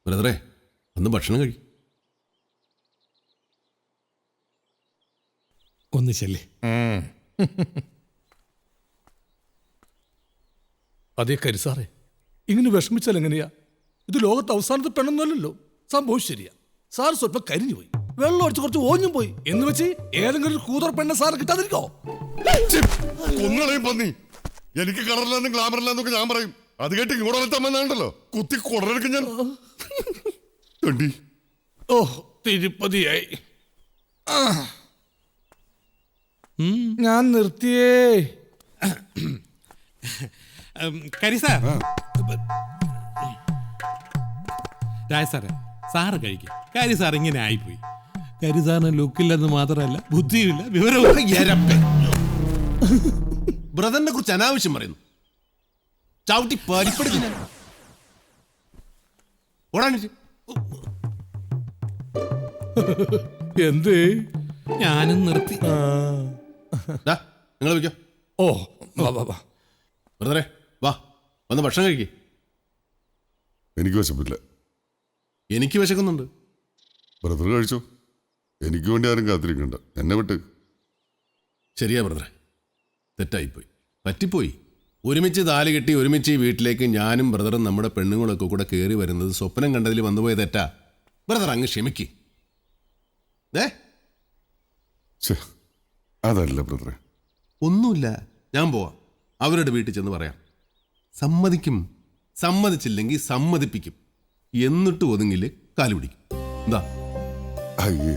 ബ്രദറെ ഒന്ന് ഭക്ഷണം കഴി. ഒന്ന് ചെല്ലേ. അതേ കരിസാറേ, ഇങ്ങനെ വിഷമിച്ചാൽ എങ്ങനെയാ? ഇത് ലോകത്ത് അവസാനത്തെ പെണ്ണൊന്നുമല്ലല്ലോ. സംഭവം ശരിയാ. സാർ സ്വല്പം കരിഞ്ഞു പോയി, വെള്ളം ഒഴിച്ച് കുറച്ച് ഓഞ്ഞും പോയി എന്ന് വെച്ച് ഏതെങ്കിലും ഒരു കൂതർ പെണ്ണ സാർ കിട്ടാതിരിക്കോ? പന്നി എനിക്ക് കളറില്ലെന്നും ഗ്ലാമറില്ലെന്നൊക്കെ ഞാൻ പറയും. അത് കേട്ട് ഇങ്ങോട്ട് വന്നെത്താമെന്നാണല്ലോ കുത്തി കുടലെടുക്കും ഞാൻ. ഓ തിരുപ്പതിയായി. ഞാൻ നിർത്തിയേ. കരിസാർ, രാജ സാറേ, സാറ് കഴിക്കും. കരിസാർ ഇങ്ങനെ ആയിപ്പോയി. കരിസാറിന് ലുക്കില്ലെന്ന് മാത്രമല്ല, ബുദ്ധിയില്ല, വിവരവും. ബ്രദറിനെ കുറിച്ച് അനാവശ്യം പറയുന്നു. ചവിട്ടി പരിപ്പെടുക്കില്ല. ഓടാനിട്ട് എന്തേ? ഞാനും നിർത്തി. നിങ്ങൾ വയ്ക്കോ. ഓ വാ ബ്രദറെ വാ, വന്ന് ഭക്ഷണം കഴിക്കേ. എനിക്ക് വിശപ്പില്ല. എനിക്ക് വിശക്കുന്നുണ്ട്. ബ്രദർ കഴിച്ചോ. എനിക്ക് വേണ്ടി ആരും കാത്തിരിക്കണ്ട, എന്നെ വിട്ട്. ശരിയാ ബ്രദറെ, തെറ്റായിപ്പോയി, പറ്റിപ്പോയി. ഒരുമിച്ച് താലി കെട്ടി ഒരുമിച്ച് ഈ വീട്ടിലേക്ക് ഞാനും ബ്രദറും നമ്മുടെ പെണ്ണുങ്ങളൊക്കെ കൂടെ കയറി വരുന്നത് സ്വപ്നം കണ്ടതിൽ വന്നുപോയ തെറ്റാ. ബ്രദർ അങ്ങ് ക്ഷമിക്ക്. അതല്ല ബ്രദറെ. ഒന്നുമില്ല, ഞാൻ പോവാം. അവരുടെ വീട്ടിൽ ചെന്ന് പറയാം. സമ്മതിക്കും, സമ്മതിച്ചില്ലെങ്കിൽ സമ്മതിപ്പിക്കും. എന്നിട്ട് ഒതുങ്ങില് കാല് പിടിക്കും. എന്താ? അയ്യേ,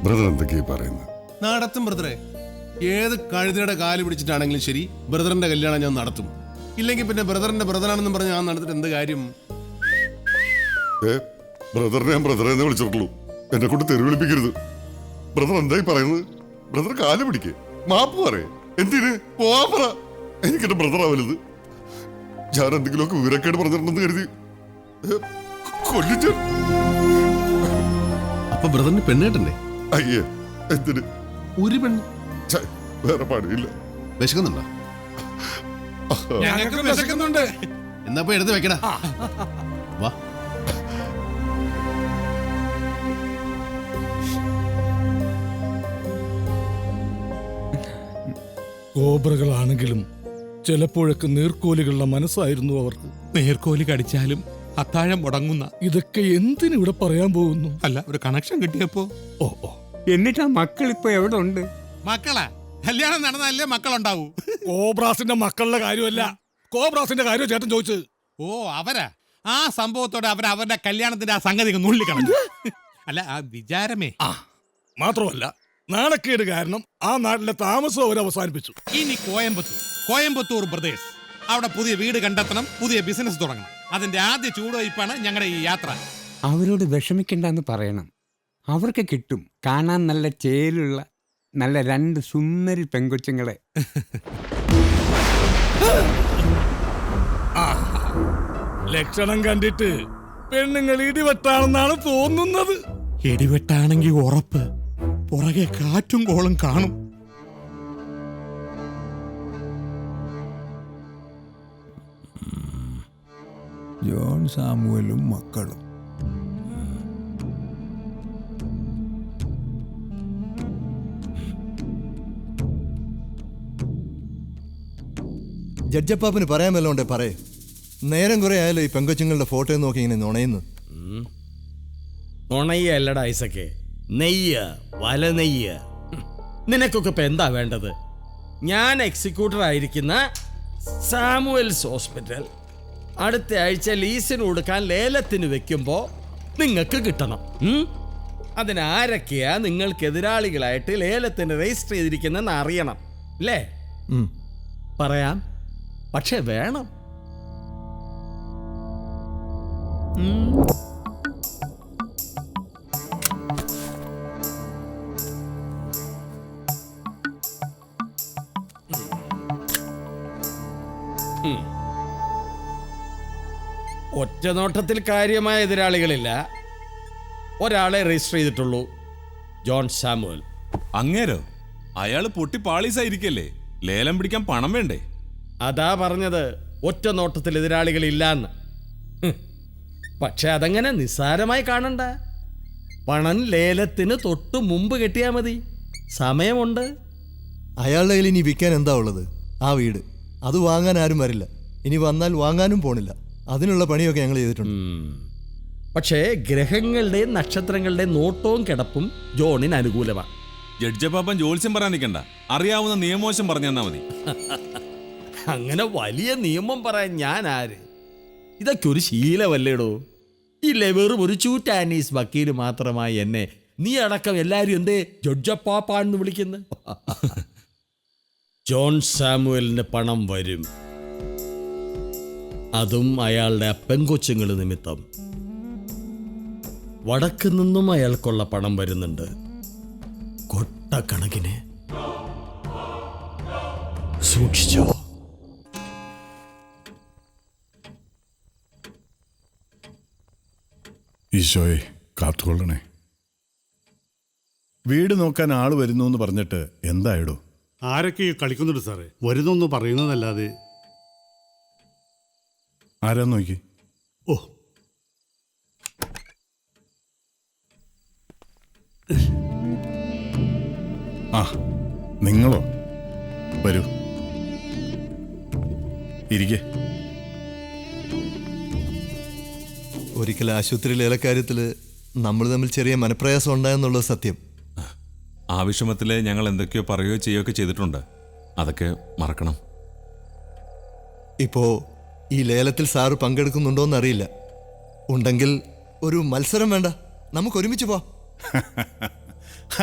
ബ്രദർ എന്തൊക്കെയാ പറയുന്നത്? നടത്തും ബ്രദറെ. ഏത് കഴുതയുടെ കാല് പിടിച്ചിട്ടാണെങ്കിലും ശരി, ബ്രദറിന്റെ കല്യാണം ഞാൻ നടത്തും. ഇല്ലെങ്കിൽ പിന്നെ ബ്രദറിന്റെ ബ്രദറാണെന്നും പറഞ്ഞ് ഞാൻ നടത്തിട്ട് എന്ത് കാര്യം? ബ്രദറിനെ ഞാൻ ബ്രദറെ എന്ന് വിളിച്ചിട്ടുള്ളൂ, എന്നെ കൊണ്ട് തെറി വിളിപ്പിക്കരുത്. ബ്രദർ എന്തായി പറയുന്നത്? ബ്രദർ കാല് പിടിക്കേ, മാപ്പ് പറയേ. എന്തിന്? പോവാ പറ. എനിക്കെന്റെ ബ്രദർ ആവരുത്. ഞാൻ എന്തെങ്കിലുമൊക്കെ വിവരക്കേട് പറഞ്ഞിട്ടുണ്ടെന്ന് കരുതി കൊല്ലിച്ചു. അപ്പൊ ബ്രദറിന് പെണ്ണേട്ടണ്ടേ? അയ്യേ, എന്തിന്? ഒരു പെണ്ണ് വേറെ പാടില്ല. വിശക്കുന്നുണ്ടോ? ഞങ്ങൾക്ക് വിശക്കുന്നുണ്ട്. എന്നാ പോയി എടുത്ത് വെക്കടാ. വാ. കോബ്രകളാണെങ്കിലും ചിലപ്പോഴൊക്കെ നീർക്കോലികളുടെ മനസ്സായിരുന്നു അവർക്ക്. നേർക്കോലി കടിച്ചാലും അത്താഴം മുടങ്ങുന്ന. ഇതൊക്കെ എന്തിനിവിടെ പറയാൻ പോകുന്നു? അല്ല, ഒരു കണക്ഷൻ കിട്ടിയപ്പോ. ഓ ഓ, എന്നിട്ടാ മക്കൾ ഇപ്പൊ എവിടെ ഉണ്ട്? മക്കളാ? കല്യാണം നടന്നല്ലേ മക്കളുണ്ടാവൂ. കോബ്രാസിന്റെ മക്കളുടെ കാര്യമല്ല, കോബ്രാസിന്റെ കാര്യം ചേട്ടൻ ചോദിച്ചത്. ഓ, അവരാ? ആ സംഭവത്തോടെ അവരുടെ കല്യാണത്തിന്റെ ആ സംഗതി നൂള്ളിക്കളഞ്ഞു. അല്ല, ആ വിചാരമേ. മാത്രമല്ല, നാണക്കേട് കാരണം ആ നാട്ടിലെ താമസം അവർ അവസാനിപ്പിച്ചു. ഇനി കോയമ്പത്തൂർ ബ്രദേഴ്സ്, അവിടെ പുതിയ വീട് കണ്ടെത്തണം, പുതിയ ബിസിനസ് തുടങ്ങണം. അതിന്റെ ആദ്യ ചൂടുവയ്പ്പാണ് ഞങ്ങളുടെ ഈ യാത്ര. അവരോട് വിഷമിക്കണ്ടെന്ന് പറയണം. അവർക്ക് കിട്ടും കാണാൻ നല്ല ചേലുള്ള നല്ല 2 സുന്ദരി പെങ്കൊച്ചുങ്ങളെ. ലക്ഷണം കണ്ടിട്ട് പെണ്ണുങ്ങൾ ഇടിവെട്ടാണെന്നാണ് തോന്നുന്നത്. ഇടിവെട്ടാണെങ്കിൽ ഉറപ്പ്, പുറകെ കാറ്റും കോളും കാണും. ജോൺ സാമുവലും മക്കളും. ജഡ്ജപ്പാപ്പിന് പറയാൻ വല്ലോണ്ടേ പറയേ. നേരം കുറെ ആയാലും ഈ പെങ്കൊച്ചുങ്ങളുടെ ഫോട്ടോ നോക്കി ഇങ്ങനെ നുണയുന്നു. നുണയല്ലടാ ഐസക്കെ, നെയ്യ്, വല നെയ്യ്. നിനക്കൊക്കെ ഇപ്പൊ എന്താ വേണ്ടത്? ഞാൻ എക്സിക്യൂട്ടർ ആയിരിക്കുന്ന സാമുവൽസ് ഹോസ്പിറ്റൽ അടുത്ത ആഴ്ച ലീസിന് കൊടുക്കാൻ ലേലത്തിന് വെക്കുമ്പോ നിങ്ങൾക്ക് കിട്ടണം. അതിനാരൊക്കെയാ നിങ്ങൾക്ക് എതിരാളികളായിട്ട് ലേലത്തിന് രജിസ്റ്റർ ചെയ്തിരിക്കുന്നെന്ന് അറിയണം അല്ലേ? പറയാം, പക്ഷെ വേണം. ഒറ്റ നോട്ടത്തിൽ കാര്യമായ എതിരാളികളില്ല. ഒരാളെ രജിസ്റ്റർ ചെയ്തിട്ടുള്ളൂ, ജോൺ സാമുവൽ. അങ്ങേരോ? അയാള് പൊട്ടി പാളീസായിരിക്കല്ലേ, ലേലം പിടിക്കാൻ പണം വേണ്ടേ? അതാ പറഞ്ഞത്, ഒറ്റ നോട്ടത്തിൽ എതിരാളികളില്ലാന്ന്. പക്ഷെ അതങ്ങനെ നിസ്സാരമായി കാണണ്ട. പണം ലേലത്തിന് തൊട്ടു മുമ്പ് കെട്ടിയാൽ മതി, സമയമുണ്ട്. അയാളുടെ കയ്യിൽ ഇനി വിൽക്കാൻ എന്താ ഉള്ളത്? ആ വീട്. അത് വാങ്ങാൻ ആരും വരില്ല. ഇനി വന്നാൽ വാങ്ങാനും പോണില്ല. അതിനുള്ള പണിയൊക്കെ ഞങ്ങൾ ചെയ്തിട്ടുണ്ട്. പക്ഷേ ഗ്രഹങ്ങളുടെയും നക്ഷത്രങ്ങളുടെയും നോട്ടവും കിടപ്പും ജോണിന് അനുകൂലമാണ്. ജഡ്ജപ്പാപ്പൻ ജോത്സ്യം പറയാൻ നിൽക്കണ്ട, അറിയാവുന്ന നിയമവശം പറഞ്ഞു തന്നാ മതി. അങ്ങനെ വലിയ നിയമം പറയാൻ ഞാൻ ആര്? ഇതൊക്കെ ഒരു ശീലമല്ലേടോ. ഇല്ലേ, വെറും ഒരു ചൂറ്റാനീസ് വക്കീല് മാത്രമായി എന്നെ നീ അടക്കം എല്ലാവരും എന്തേ ജഡ്ജപ്പാപ്പാന്ന് വിളിക്കുന്നത്? ജോൺ സാമുവലിന് പണം വരും, അതും അയാളുടെ പെങ്കൊച്ചുങ്ങൾ നിമിത്തം. വടക്ക് നിന്നും അയാൾക്കുള്ള പണം വരുന്നുണ്ട്, കൊട്ടക്കണക്കിന്. സൂക്ഷിച്ചോ. ഈശോയെ കാത്തുകൊള്ളണേ. വീട് നോക്കാൻ ആള് വരുന്നു എന്ന് പറഞ്ഞിട്ട് എന്തായിടോ? ആരൊക്കെ കളിക്കുന്നുണ്ട് സാറേ, വരുന്നൊന്ന് പറയുന്നതല്ലാതെ. ആരാ നോക്കി? ഓ, ആ നിങ്ങളോ? വരൂ, ഇരിക്കേ. ഒരിക്കൽ ആശുപത്രി ലേലക്കാര്യത്തിൽ നമ്മൾ തമ്മിൽ ചെറിയ മനപ്രയാസം ഉണ്ടായെന്നുള്ളത് സത്യം. ആ വിഷമത്തില് ഞങ്ങൾ എന്തൊക്കെയോ പറയുകയോ ചെയ്യുകയൊക്കെ ചെയ്തിട്ടുണ്ട്. അതൊക്കെ മറക്കണം. ഇപ്പോൾ ഈ ലേലത്തിൽ സാറ് പങ്കെടുക്കുന്നുണ്ടോയെന്ന് അറിയില്ല. ഉണ്ടെങ്കിൽ ഒരു മത്സരം വേണ്ട, നമുക്ക് ഒരുമിച്ച് പോവാം.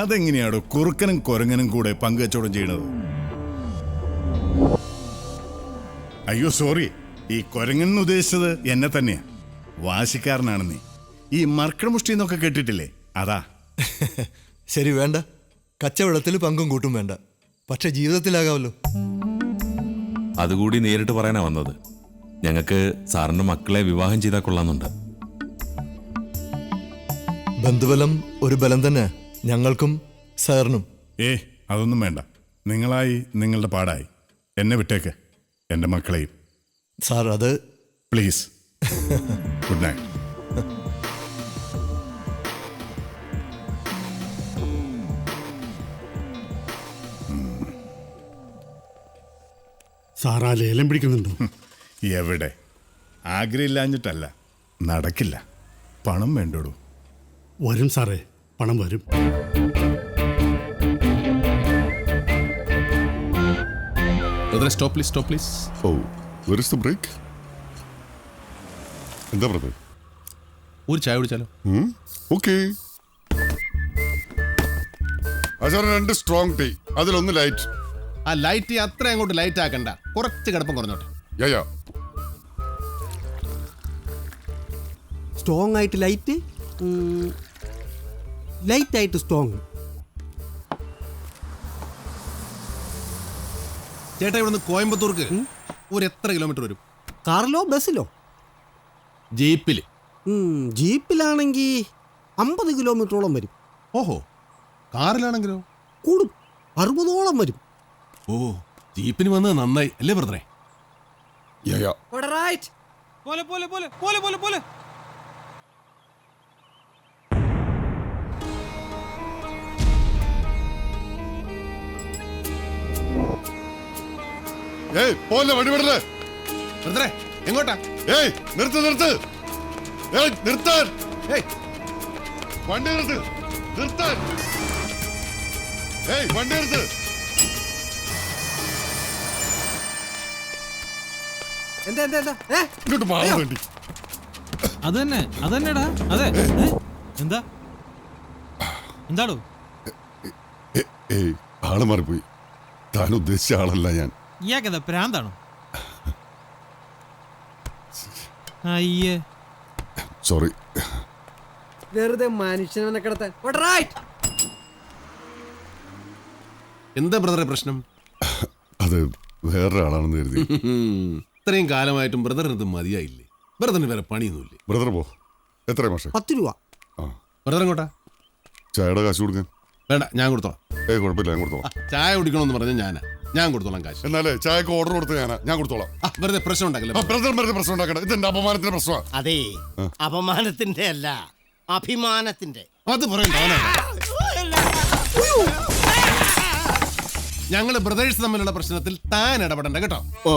അതെങ്ങനെയാടോ കുറുക്കനും കുരങ്ങനും കൂടെ പങ്കുവച്ചോടം ചെയ്യണത്? അയ്യോ സോറി, ഈ കുരങ്ങൻ ഉദ്ദേശിച്ചത് എന്നെ തന്നെയാ. വാശിക്കാരനാണ് നീ. ഈ മർക്കടമുഷ്ടി എന്നൊക്കെ കേട്ടിട്ടില്ലേ, അതാ. ശരി, വേണ്ട. കച്ചവടത്തിൽ പങ്കും കൂട്ടും വേണ്ട, പക്ഷെ ജീവിതത്തിലാകാമല്ലോ. അതുകൂടി നേരിട്ട് പറയാനാ വന്നത്. ഞങ്ങൾക്ക് സാറിന്റെ മക്കളെ വിവാഹം ചെയ്താൽ കൊള്ളാന്നുണ്ട്. ബന്ധുബലം ഒരു ബലം തന്നെ ഞങ്ങൾക്കും സാറിനും. അതൊന്നും വേണ്ട. നിങ്ങളായി നിങ്ങളുടെ പാടായി. എന്നെ വിട്ടേക്ക്, എൻ്റെ മക്കളെയും. സാർ അത് പ്ലീസ്. Good night. സാറാ ലേലം പിടിക്കുന്നുണ്ടോ? എവിടെ? ആഗ്രഹമില്ലാഞ്ഞിട്ടല്ല, നടക്കില്ല. പണം വേണ്ടോടൂ. വരും സാറേ, പണം വരും. Stop please, stop please. Oh, where is the break? എന്താ ബ്രദർ? ഒരു ചായ കുടിച്ചാലോ? ഓക്കെ. അച്ഛൻ 2 സ്ട്രോങ് ടീ, അതിലൊന്ന് ലൈറ്റ്. ആ ലൈറ്റ് അത്ര അങ്ങോട്ട് ലൈറ്റ് ആക്കണ്ട, കുറച്ച് കിടപ്പം കുറഞ്ഞോട്ടെ. യാ സ്ട്രോങ് ആയിട്ട് ലൈറ്റ്, ലൈറ്റ് ആയിട്ട് സ്ട്രോങ്. ചേട്ടാ, ഇവിടുന്ന് കോയമ്പത്തൂർക്ക് ഒരു എത്ര കിലോമീറ്റർ വരും? കാറിലോ ബസ്സിലോ? ജീപ്പിൽ. ജീപ്പിലാണെങ്കിൽ 50 കിലോമീറ്ററോളം വരും. ഓഹോ, കാറിലാണെങ്കിലോ? കൂടും, 60ഓളം വരും. ഓ, ജീപ്പിന് വന്നത് നന്നായി അല്ലേ ബ്രദറെ? പോലെ പോലെ പോലെ പോലെ പോലെ പോലെ. പോലെ വണ്ടി വിടല്ലേ ബ്രദറെ. എങ്ങോട്ടാ? നിർത്ത് നിർത്ത്, നിർത്താൻ. വണ്ടി നിർത്ത്, നിർത്താൻ. വണ്ടി നിർത്ത്. എന്താ എന്താ എന്താ? ഇങ്ങോട്ട് മാറാൻ വേണ്ടി. അതന്നെടാ. അതെ, എന്താ എന്താടോ? ആള് മാറിപ്പോയി. താൻ ഉദ്ദേശിച്ച ആളല്ല ഞാൻ. ഇയാക്കെന്താ പ്രാന്താണോ? അയ്യേ, സോറി. വെറുതെ മനുഷ്യനെ കിടത്താൻ. എന്താ ബ്രദറെ പ്രശ്നം? അത് വേറൊരാളാണെന്ന് കരുതി. ഇത്രയും കാലമായിട്ടും ബ്രദറിന് ഇത് മതിയായില്ലേ? ബ്രദറിന് വേറെ പണിയൊന്നുമില്ലേ? ബ്രദർ പോ. എത്ര മാഷെ? 10 രൂപ. ബ്രദർ എങ്ങോട്ടാ? ചായയുടെ കാശ് കൊടുക്കാൻ. വേണ്ട, ഞാൻ കൊടുത്തോളാം. കുഴപ്പമില്ല, ഞാൻ കൊടുത്തോളാം. ചായ കുടിക്കണമെന്ന് പറഞ്ഞ ഞാനാ. ഞാൻ കൊടുത്തോളാം കാശ്. എന്നാലേ ചായക്ക് ഓർഡർ കൊടുത്ത് ഞാൻ കൊടുത്തോളാം. വെറുതെ പ്രശ്നം ഉണ്ടാക്കല്ലേ. ബ്രദർ വെറുതെ പ്രശ്നം ഉണ്ടാക്കണം. ഇതെന്റെ അപമാനത്തിന്റെ പ്രശ്നമാണ്. അതെ, അപമാനത്തിന്റെ അല്ല, അഭിമാനത്തിന്റെ. അത് പറയണ്ട. ഞങ്ങള് ബ്രദേഴ്സ് തമ്മിലുള്ള പ്രശ്നത്തിൽ താൻ ഇടപെടണ്ട കേട്ടോ. ഓ